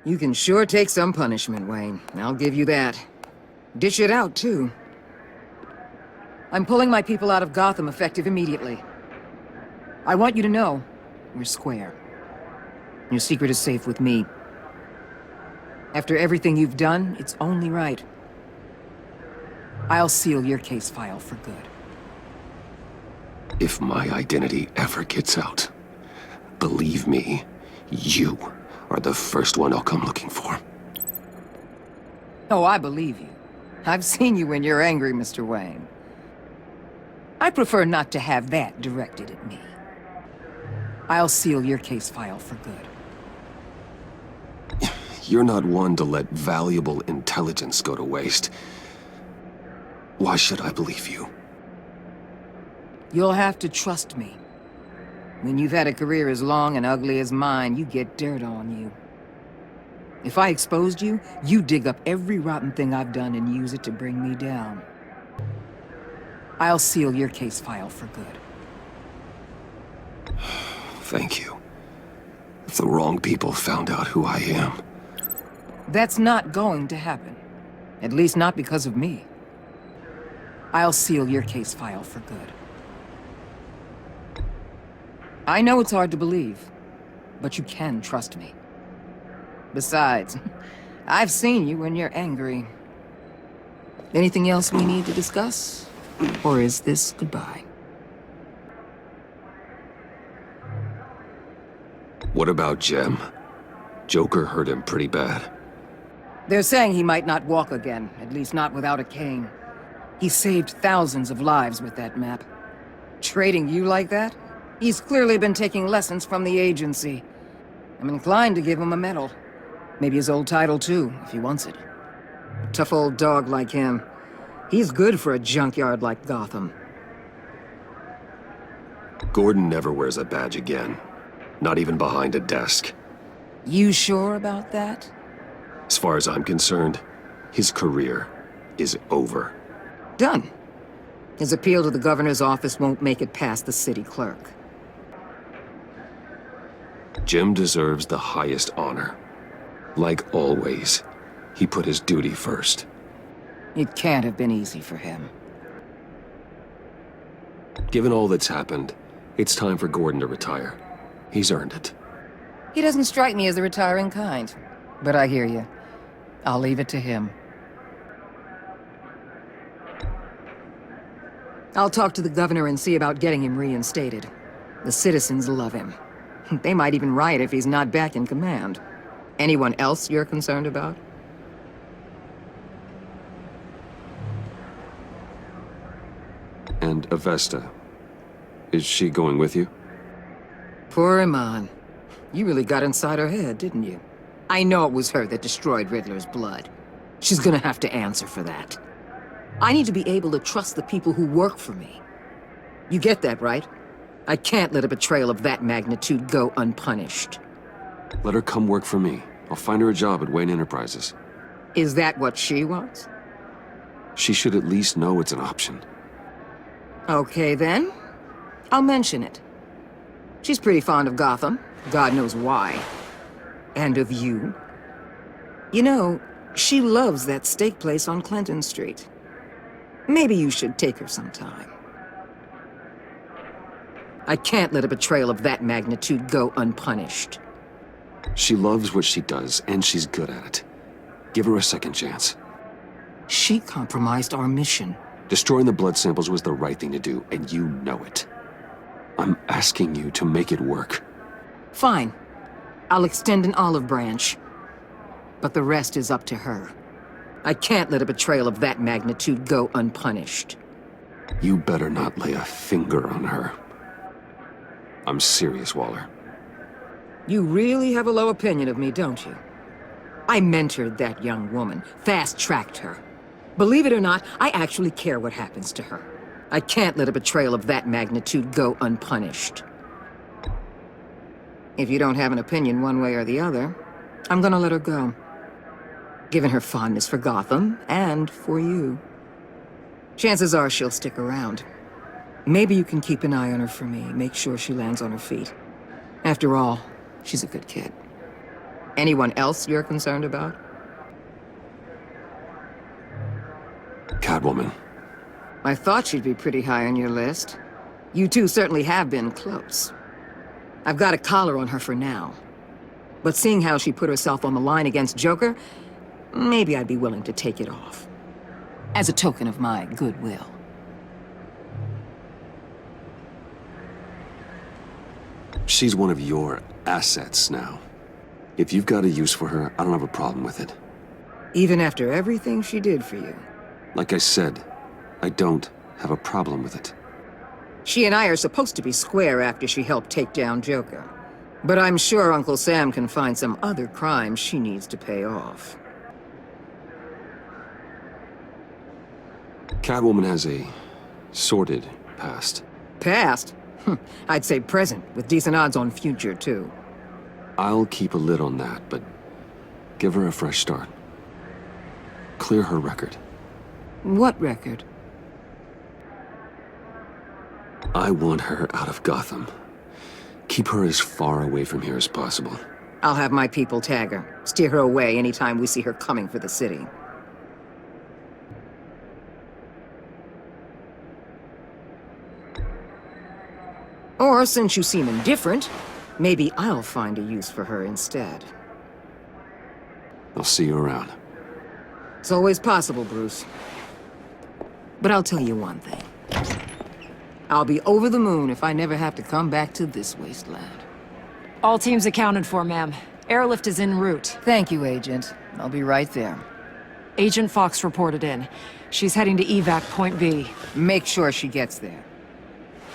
You can sure take some punishment, Wayne. I'll give you that. Dish it out, too. I'm pulling my people out of Gotham effective immediately. I want you to know, we're square. Your secret is safe with me. After everything you've done, it's only right. I'll seal your case file for good. If my identity ever gets out, believe me, you are the first one I'll come looking for. Oh, I believe you. I've seen you when you're angry, Mr. Wayne. I prefer not to have that directed at me. I'll seal your case file for good. You're not one to let valuable intelligence go to waste. Why should I believe you? You'll have to trust me. When you've had a career as long and ugly as mine, you get dirt on you. If I exposed you, you dig up every rotten thing I've done and use it to bring me down. I'll seal your case file for good. Thank you. If the wrong people found out who I am... That's not going to happen. At least not because of me. I'll seal your case file for good. I know it's hard to believe, but you can trust me. Besides, I've seen you when you're angry. Anything else we need to discuss? Or is this goodbye? What about Jem? Joker hurt him pretty bad. They're saying he might not walk again, at least not without a cane. He saved thousands of lives with that map. Trading you like that? He's clearly been taking lessons from the agency. I'm inclined to give him a medal. Maybe his old title too, if he wants it. A tough old dog like him. He's good for a junkyard like Gotham. Gordon never wears a badge again. Not even behind a desk. You sure about that? As far as I'm concerned, his career is over. Done. His appeal to the governor's office won't make it past the city clerk. Jim deserves the highest honor. Like always, he put his duty first. It can't have been easy for him. Given all that's happened, it's time for Gordon to retire. He's earned it. He doesn't strike me as the retiring kind. But I hear you. I'll leave it to him. I'll talk to the governor and see about getting him reinstated. The citizens love him. They might even riot if he's not back in command. Anyone else you're concerned about? And Avesta, is she going with you? Poor Iman. You really got inside her head, didn't you? I know it was her that destroyed Riddler's blood. She's gonna have to answer for that. I need to be able to trust the people who work for me. You get that, right? I can't let a betrayal of that magnitude go unpunished. Let her come work for me. I'll find her a job at Wayne Enterprises. Is that what she wants? She should at least know it's an option. Okay, then. I'll mention it. She's pretty fond of Gotham. God knows why. And of you. You know, she loves that steak place on Clinton Street. Maybe you should take her sometime. I can't let a betrayal of that magnitude go unpunished. She loves what she does, and she's good at it. Give her a second chance. She compromised our mission. Destroying the blood samples was the right thing to do, and you know it. I'm asking you to make it work. Fine. I'll extend an olive branch. But the rest is up to her. I can't let a betrayal of that magnitude go unpunished. You better not lay a finger on her. I'm serious, Waller. You really have a low opinion of me, don't you? I mentored that young woman, fast-tracked her. Believe it or not, I actually care what happens to her. I can't let a betrayal of that magnitude go unpunished. If you don't have an opinion one way or the other, I'm gonna let her go. Given her fondness for Gotham, and for you. Chances are she'll stick around. Maybe you can keep an eye on her for me, make sure she lands on her feet. After all, she's a good kid. Anyone else you're concerned about? Catwoman. I thought she'd be pretty high on your list. You two certainly have been close. I've got a collar on her for now. But seeing how she put herself on the line against Joker, maybe I'd be willing to take it off. As a token of my goodwill. She's one of your assets now. If you've got a use for her, I don't have a problem with it. Even after everything she did for you. Like I said, I don't have a problem with it. She and I are supposed to be square after she helped take down Joker. But I'm sure Uncle Sam can find some other crimes she needs to pay off. Catwoman has a sordid past. Past? I'd say present, with decent odds on future, too. I'll keep a lid on that, but give her a fresh start. Clear her record. What record? I want her out of Gotham. Keep her as far away from here as possible. I'll have my people tag her, steer her away anytime we see her coming for the city. Or, since you seem indifferent, maybe I'll find a use for her instead. I'll see you around. It's always possible, Bruce. But I'll tell you one thing. I'll be over the moon if I never have to come back to this wasteland. All teams accounted for, ma'am. Airlift is en route. Thank you, Agent. I'll be right there. Agent Fox reported in. She's heading to evac Point B. Make sure she gets there.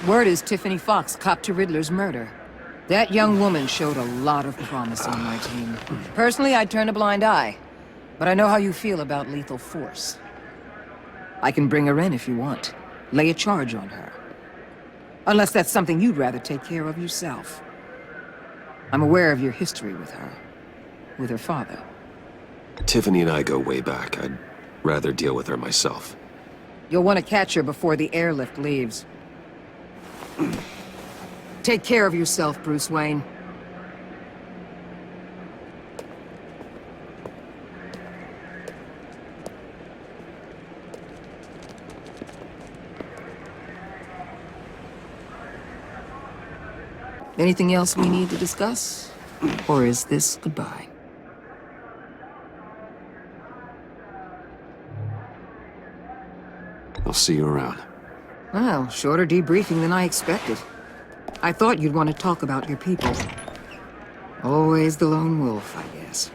Word is Tiffany Fox copped to Riddler's murder. That young woman showed a lot of promise on my team. Personally, I'd turn a blind eye. But I know how you feel about lethal force. I can bring her in if you want. Lay a charge on her. Unless that's something you'd rather take care of yourself. I'm aware of your history with her. With her father. Tiffany and I go way back. I'd rather deal with her myself. You'll want to catch her before the airlift leaves. Take care of yourself, Bruce Wayne. Anything else we need to discuss? Or is this goodbye? I'll see you around. Well, shorter debriefing than I expected. I thought you'd want to talk about your people. Always the lone wolf, I guess.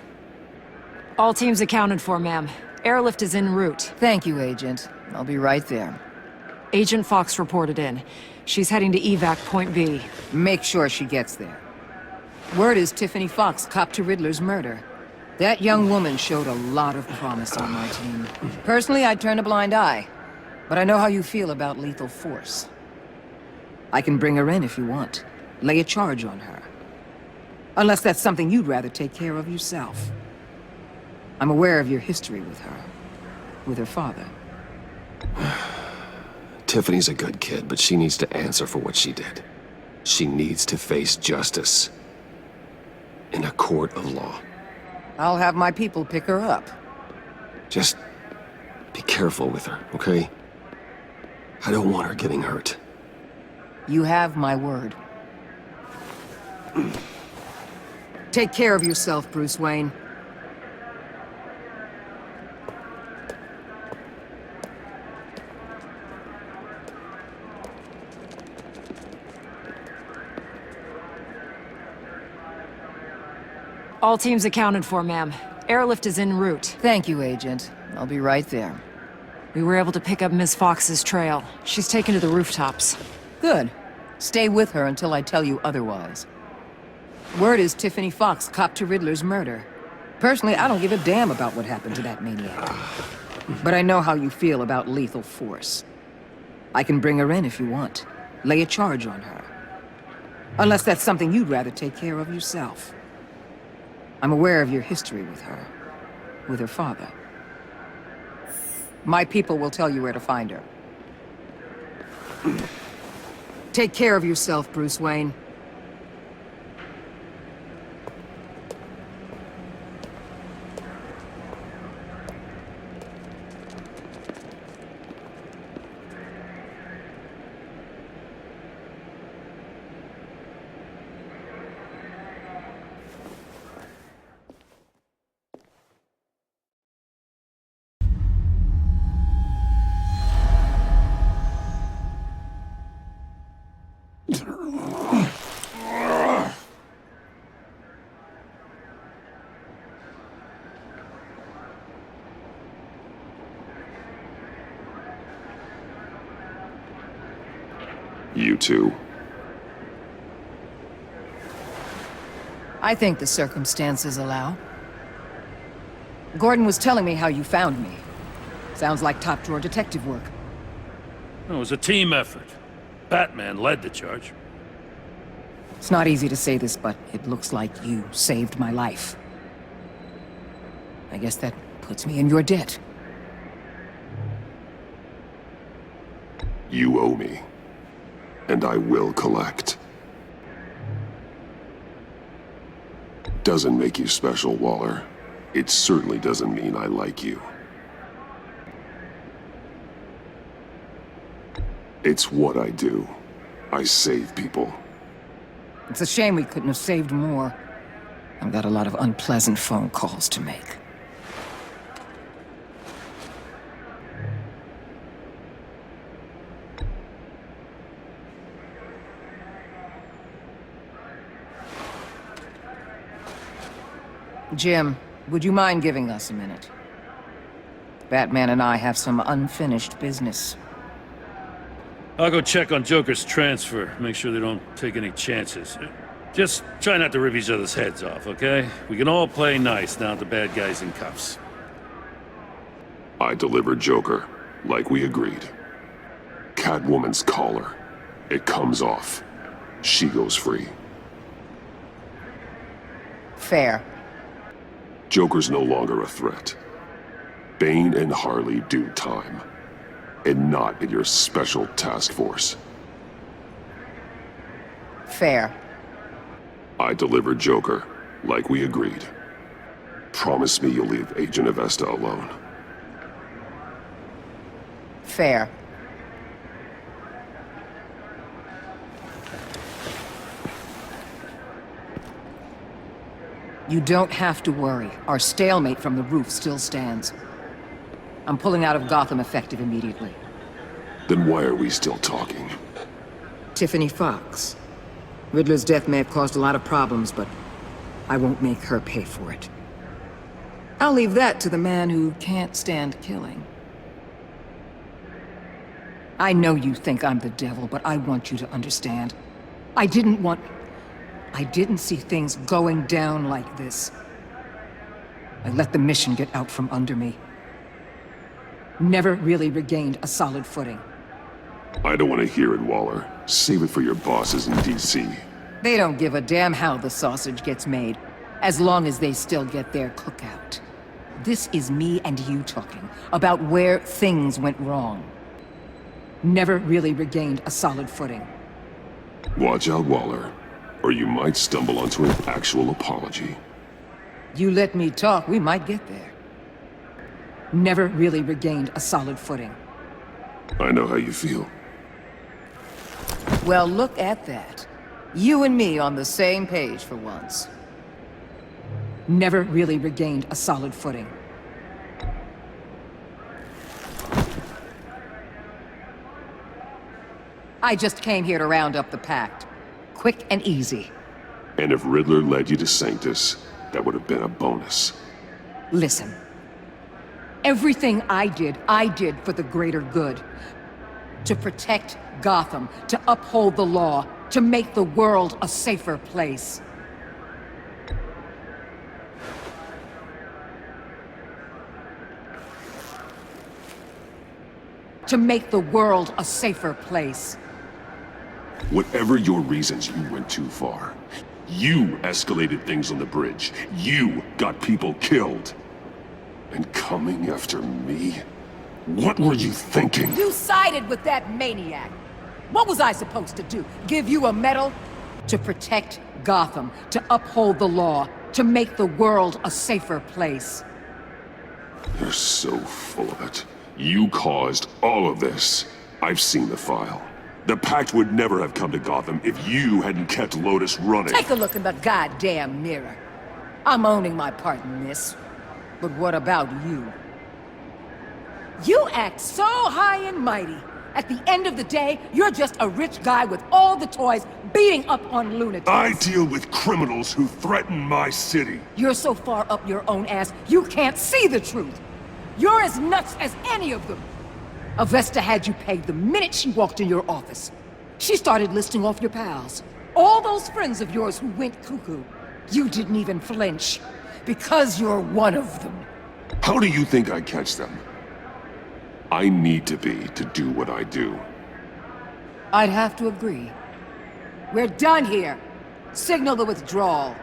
All teams accounted for, ma'am. Airlift is en route. Thank you, Agent. I'll be right there. Agent Fox reported in. She's heading to evac Point B. Make sure she gets there. Word is Tiffany Fox copped to Riddler's murder. That young woman showed a lot of promise on my team. Personally, I'd turn a blind eye. But I know how you feel about lethal force. I can bring her in if you want. Lay a charge on her. Unless that's something you'd rather take care of yourself. I'm aware of your history with her. With her father. Tiffany's a good kid, but she needs to answer for what she did. She needs to face justice. In a court of law. I'll have my people pick her up. Just be careful with her, okay? I don't want her getting hurt. You have my word. Take care of yourself, Bruce Wayne. All teams accounted for, ma'am. Airlift is en route. Thank you, Agent. I'll be right there. We were able to pick up Miss Fox's trail. She's taken to the rooftops. Good. Stay with her until I tell you otherwise. Word is Tiffany Fox copped to Riddler's murder. Personally, I don't give a damn about what happened to that maniac. But I know how you feel about lethal force. I can bring her in if you want. Lay a charge on her. Unless that's something you'd rather take care of yourself. I'm aware of your history with her. With her father. My people will tell you where to find her. Take care of yourself, Bruce Wayne. You two. I think the circumstances allow. Gordon was telling me how you found me. Sounds like top-drawer detective work. It was a team effort. Batman led the charge. It's not easy to say this, but it looks like you saved my life. I guess that puts me in your debt. You owe me. And I will collect. Doesn't make you special, Waller. It certainly doesn't mean I like you. It's what I do. I save people. It's a shame we couldn't have saved more. I've got a lot of unpleasant phone calls to make. Jim, would you mind giving us a minute? Batman and I have some unfinished business. I'll go check on Joker's transfer, make sure they don't take any chances. Just try not to rip each other's heads off, okay? We can all play nice now that the bad guy's in cuffs. I delivered Joker, like we agreed. Catwoman's collar. It comes off. She goes free. Fair. Joker's no longer a threat. Bane and Harley do time. And not in your special task force. Fair. I delivered Joker, like we agreed. Promise me you'll leave Agent Avesta alone. Fair. You don't have to worry. Our stalemate from the roof still stands. I'm pulling out of Gotham effective immediately. Then why are we still talking? Tiffany Fox. Riddler's death may have caused a lot of problems, but I won't make her pay for it. I'll leave that to the man who can't stand killing. I know you think I'm the devil, but I want you to understand. I didn't see things going down like this. I let the mission get out from under me. Never really regained a solid footing. I don't want to hear it, Waller. Save it for your bosses in D.C. They don't give a damn how the sausage gets made, as long as they still get their cookout. This is me and you talking about where things went wrong. Never really regained a solid footing. Watch out, Waller, or you might stumble onto an actual apology. You let me talk, we might get there. Never really regained a solid footing. I know how you feel. Well, look at that. You and me on the same page for once. Never really regained a solid footing. I just came here to round up the Pact. Quick and easy. And if Riddler led you to Sanctus, that would have been a bonus. Listen. Everything I did for the greater good. To protect Gotham, to uphold the law, to make the world a safer place. To make the world a safer place. Whatever your reasons, you went too far. You escalated things on the bridge. You got people killed. And coming after me? What were you thinking? You sided with that maniac. What was I supposed to do? Give you a medal? To protect Gotham, to uphold the law, to make the world a safer place. You're so full of it. You caused all of this. I've seen the file. The Pact would never have come to Gotham if you hadn't kept Lotus running. Take a look in the goddamn mirror. I'm owning my part in this. But what about you? You act so high and mighty, At the end of the day, you're just a rich guy with all the toys beating up on lunatics. I deal with criminals who threaten my city. You're so far up your own ass, you can't see the truth. You're as nuts as any of them. Avesta had you pegged the minute she walked in your office. She started listing off your pals. All those friends of yours who went cuckoo. You didn't even flinch. Because you're one of them. How do you think I catch them? I need to be to do what I do. I'd have to agree. We're done here. Signal the withdrawal.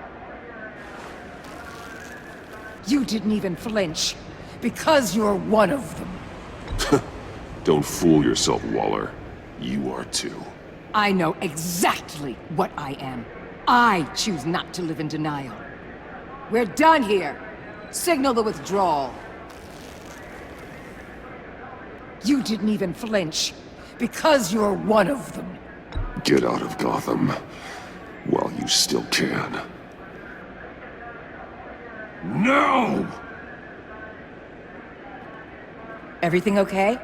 You didn't even flinch. Because you're one of them. Don't fool yourself, Waller. You are too. I know exactly what I am. I choose not to live in denial. We're done here. Signal the withdrawal. You didn't even flinch. Because you're one of them. Get out of Gotham while you still can. No! Everything okay?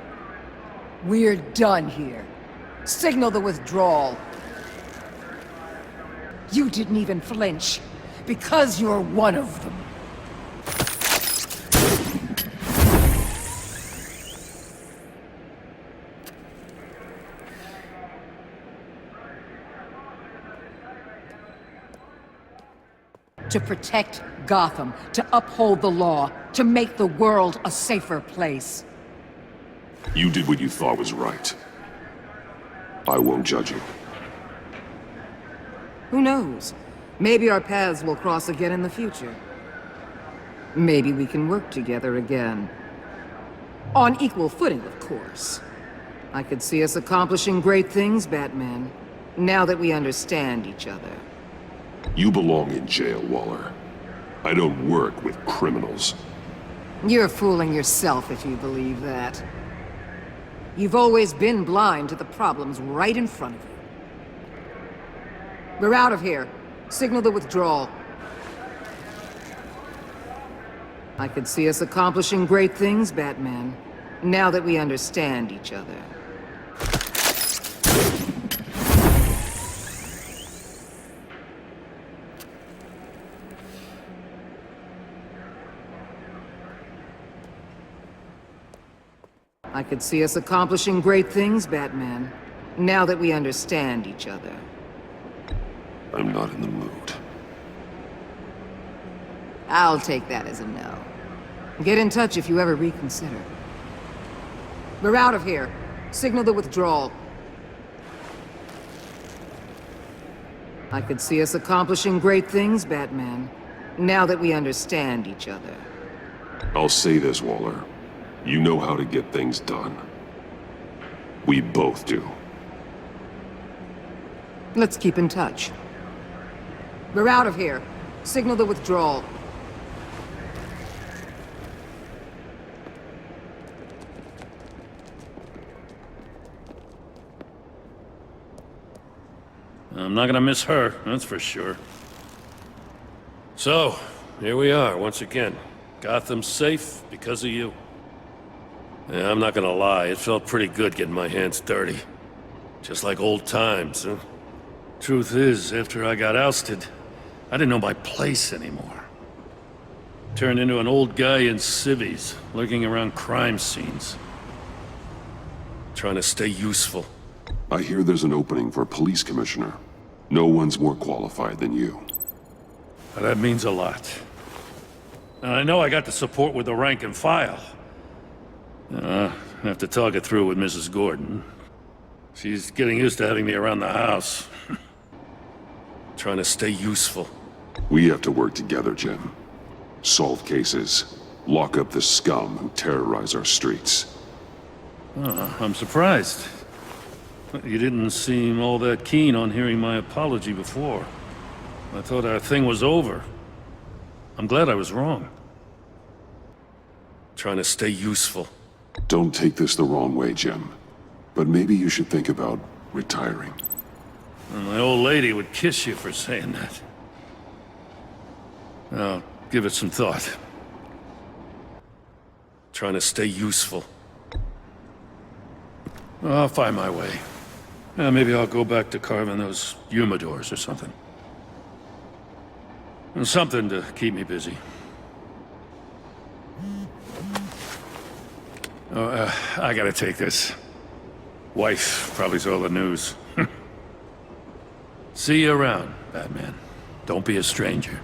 We're done here. Signal the withdrawal. You didn't even flinch. Because you're one of them. To protect Gotham, to uphold the law, to make the world a safer place. You did what you thought was right. I won't judge you. Who knows? Maybe our paths will cross again in the future. Maybe we can work together again. On equal footing, of course. I could see us accomplishing great things, Batman, now that we understand each other. You belong in jail, Waller. I don't work with criminals. You're fooling yourself if you believe that. You've always been blind to the problems right in front of you. We're out of here. Signal the withdrawal. I could see us accomplishing great things, Batman, now that we understand each other. I could see us accomplishing great things, Batman, now that we understand each other. I'm not in the mood. I'll take that as a no. Get in touch if you ever reconsider. We're out of here. Signal the withdrawal. I could see us accomplishing great things, Batman, now that we understand each other. I'll say this, Waller. You know how to get things done. We both do. Let's keep in touch. We're out of here. Signal the withdrawal. I'm not gonna miss her, that's for sure. So, here we are, once again. Gotham's safe because of you. Yeah, I'm not gonna lie, it felt pretty good getting my hands dirty. Just like old times, huh? Truth is, after I got ousted, I didn't know my place anymore. Turned into an old guy in civvies, lurking around crime scenes. Trying to stay useful. I hear there's an opening for police commissioner. No one's more qualified than you. That means a lot. And I know I got the support with the rank and file. I have to talk it through with Mrs. Gordon. She's getting used to having me around the house. Trying to stay useful. We have to work together, Jim. Solve cases. Lock up the scum who terrorize our streets. Oh, I'm surprised. You didn't seem all that keen on hearing my apology before. I thought our thing was over. I'm glad I was wrong. Trying to stay useful. Don't take this the wrong way, Jim. But maybe you should think about retiring. Well, my old lady would kiss you for saying that. I'll give it some thought. Trying to stay useful. I'll find my way. Maybe I'll go back to carving those humidors or something. And something to keep me busy. Oh, I gotta take this. Wife probably saw the news. See you around, Batman. Don't be a stranger.